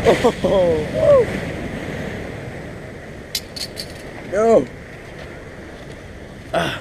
Oh, no. Ah.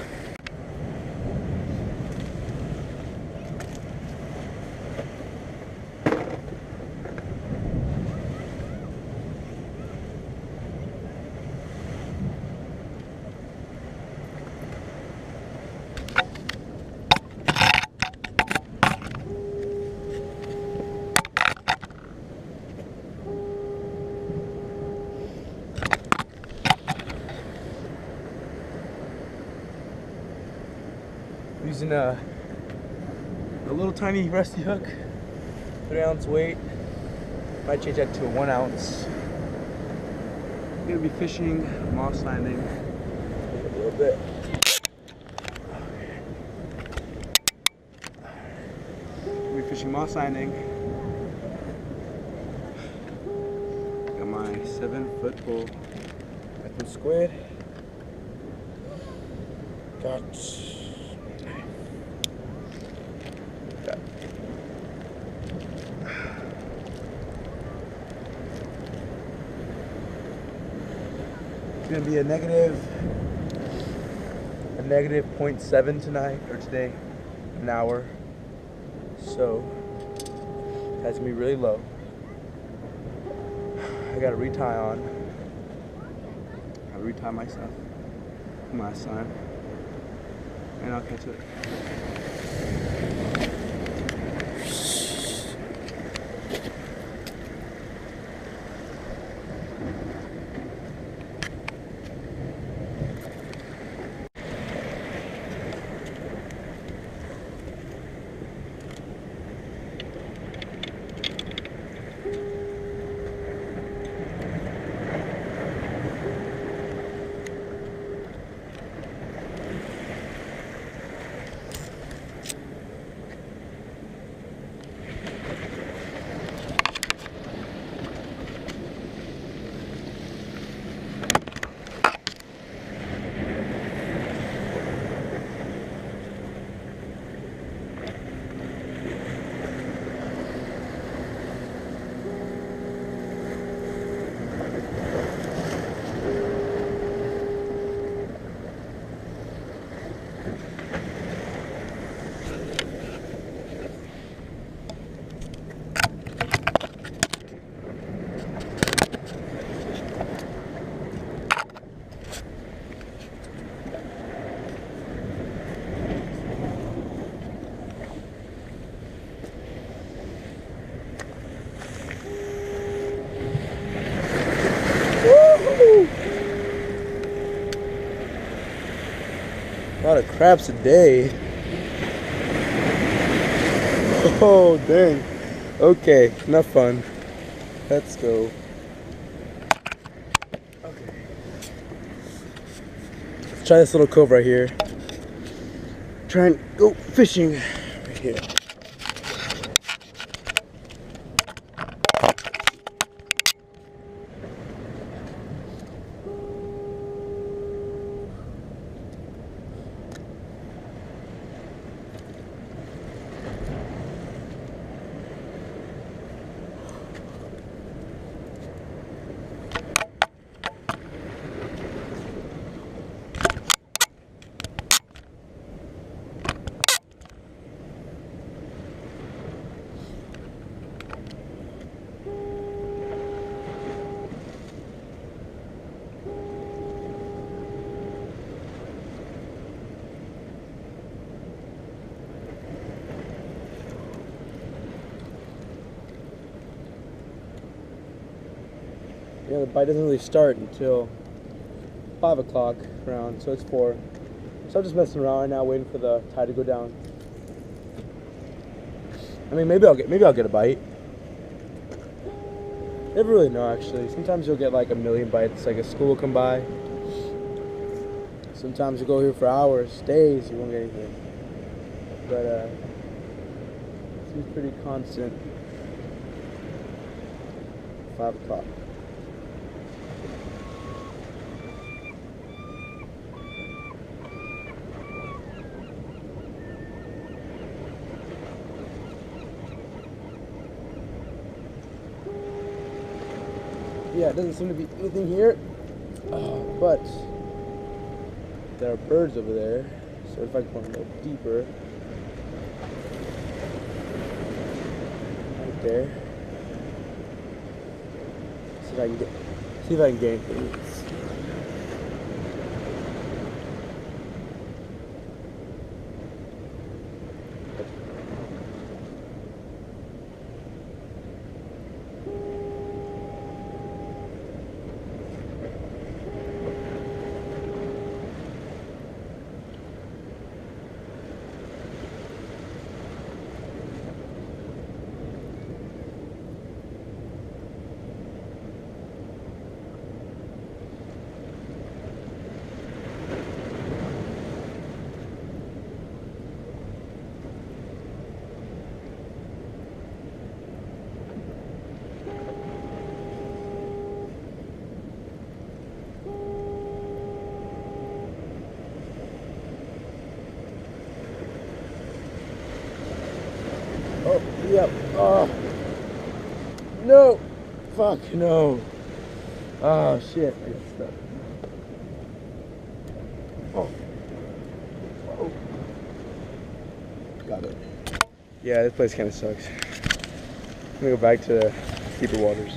Using a little tiny rusty hook, 3-ounce weight. Might change that to a 1 ounce. I'm gonna be fishing moss landing a little bit. We're fishing moss landing. Got my 7-foot bull. Got some squid. Got it's gonna be a negative 0.7 tonight or today, an hour. So that's gonna be really low. I gotta retie on. I retie myself from last time, and I'll catch it. A lot of craps a day. Oh, dang. Okay, enough fun. Let's go. Okay. Let's try this little cove right here. Try and go fishing right here. Yeah, the bite doesn't really start until 5 o'clock around, so it's 4. So I'm just messing around right now, waiting for the tide to go down. I mean, maybe I'll get a bite. Never really know, actually. Sometimes you'll get like a million bites, like a school will come by. Sometimes you go here for hours, days, you won't get anything. But it seems pretty constant. 5 o'clock. yeah, it doesn't seem to be anything here, but there are birds over there. So if I go a little deeper, right there, see if I can get anything. Oh, yep. Oh. No. Fuck, no. Oh, shit. I got stuck. Oh. Oh. Got it. Yeah, this place kind of sucks. I'm gonna go back to deeper waters.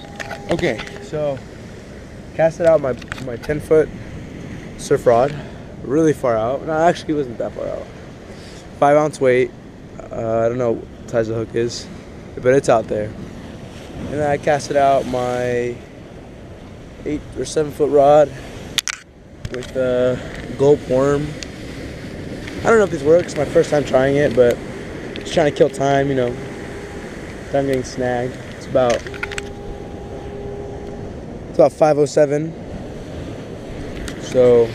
Okay, so casted out my 10-foot surf rod, really far out. No, actually, it wasn't that far out. 5-ounce weight. I don't know what size the hook is, but it's out there. And then I casted out my 8 or 7-foot rod with a gulp worm. I don't know if this works. It's my first time trying it, but just trying to kill time, you know. Time getting snagged. It's about 5:07. So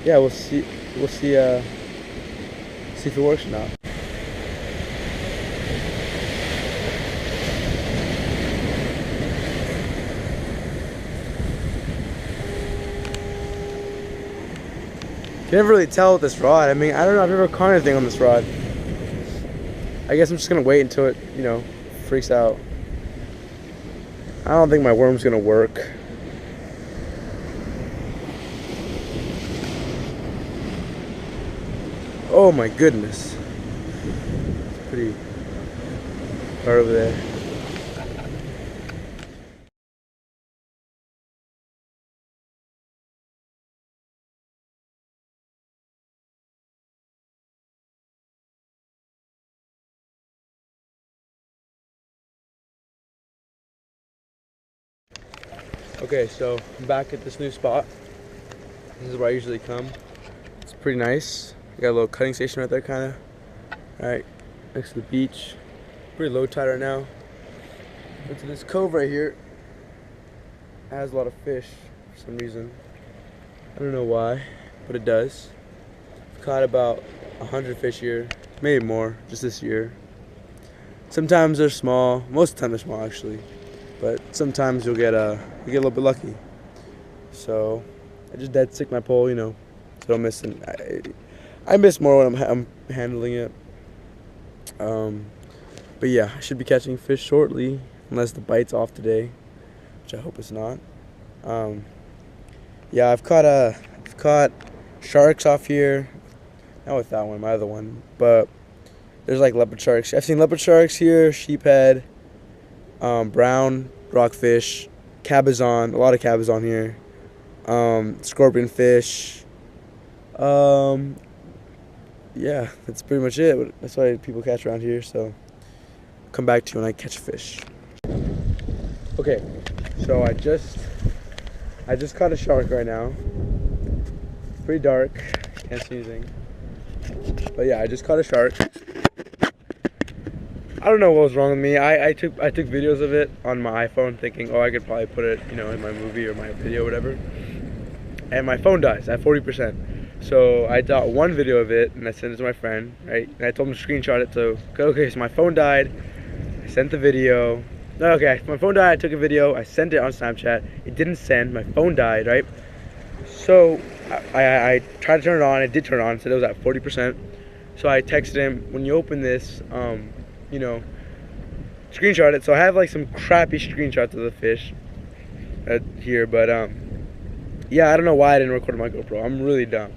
yeah, we'll see if it works or not. You can never really tell with this rod. I mean, I don't know, I've never caught anything on this rod. I guess I'm just gonna wait until it, you know, freaks out. I don't think my worm's gonna work. Oh my goodness. It's pretty far over there. Okay, so I'm back at this new spot. This is where I usually come. It's pretty nice. We got a little cutting station right there, kind of. Right next to the beach. Pretty low tide right now. Went to this cove right here. It has a lot of fish for some reason. I don't know why, but it does. I've caught about 100 fish here, maybe more, just this year. Sometimes they're small. Most of the time they're small, actually. But sometimes you get a little bit lucky. So I just dead stick my pole, you know, so I don't miss it. I miss more when I'm handling it. But yeah, I should be catching fish shortly, unless the bite's off today, which I hope it's not. Yeah, I've caught sharks off here. Not with that one, my other one, but there's like leopard sharks. I've seen leopard sharks here, sheephead, brown rockfish, cabezon, a lot of cabezon here, scorpion fish. Yeah, that's pretty much it. That's why people catch around here, so I'll come back to you when I catch fish. Okay, so I just caught a shark right now. It's pretty dark, can't see anything. But yeah, I just caught a shark. I don't know what was wrong with me. I took videos of it on my iPhone, thinking, oh, I could probably put it, you know, in my movie or my video or whatever. And my phone dies at 40%. So I got one video of it and I sent it to my friend, right? And I told him to screenshot it. So okay, so my phone died. I sent the video. No, okay, my phone died. I took a video. I sent it on Snapchat. It didn't send. My phone died, right? So I tried to turn it on. It did turn it on. Said it was at 40%. So I texted him, when you open this, you know, screenshot it. So I have like some crappy screenshots of the fish. here, but yeah, I don't know why I didn't record my GoPro. I'm really dumb,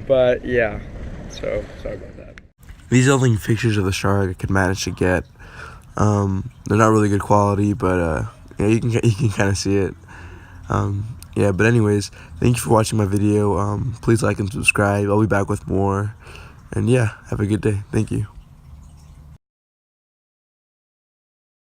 but yeah, so sorry about that. These are only pictures of the shark I could manage to get. They're not really good quality, but yeah, you can kind of see it. Yeah, but anyways, thank you for watching my video. Please like and subscribe. I'll be back with more, and yeah, have a good day. Thank you.